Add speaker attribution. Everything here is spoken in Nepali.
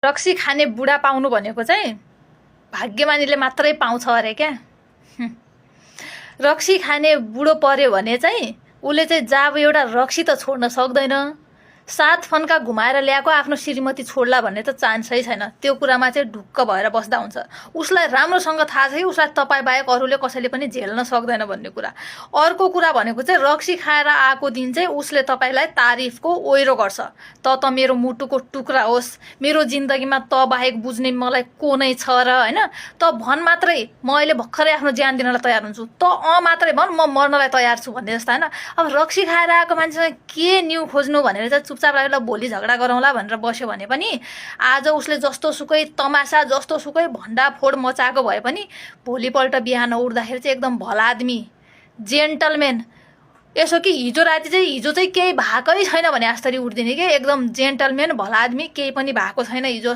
Speaker 1: रक्सी खाने बुढा पाउनु भनेको चाहिँ भाग्यमानीले मात्रै पाउँछ अरे क्या। रक्सी खाने बुढो पर्यो भने चाहिँ उसले चाहिँ जाब एउटा रक्सी त छोड्न सक्दैन, 7 फन्का घुमाएर ल्याएको आफ्नो श्रीमती छोड्ला भन्ने त चान्सै छैन। त्यो कुरामा चाहिँ ढुक्क भएर बस्दा हुन्छ। उसलाई राम्रोसँग थाहा छ कि उसलाई तपाईँ बाहेक अरूले कसैले पनि झेल्न सक्दैन भन्ने कुरा। अर्को कुरा भनेको चाहिँ रक्सी खाएर आएको दिन चाहिँ उसले तपाईँलाई तारिफको ओइरो गर्छ। त मेरो मुटुको टुक्रा होस्, मेरो जिन्दगीमा त बाहेक बुझ्ने मलाई को नै छ र हैन, त भन मात्रै म अहिले भर्खरै आफ्नो ज्यान दिनलाई तयार हुन्छु, त मात्रै भन म मर्नलाई तयार छु भन्ने जस्तो हैन। अब रक्सी खाएर आएको मान्छेसँग के न्यू खोज्नु भनेर चाहिँ चुपचाप लागेर भोलि झगडा गरौँला भनेर बस्यो भने पनि आज उसले जस्तो सुकै तमासा जस्तो सुकै भण्डाफोड मचाएको भए पनि भोलिपल्ट बिहान उठ्दाखेरि चाहिँ एकदम भला आदमी, जेन्टलमेन, यसो कि हिजो राति चाहिँ हिजो चाहिँ केही भएकै छैन भने जसरी उठ्दिने के, एकदम जेन्टलमेन भला आदमी, केही पनि भएको छैन हिजो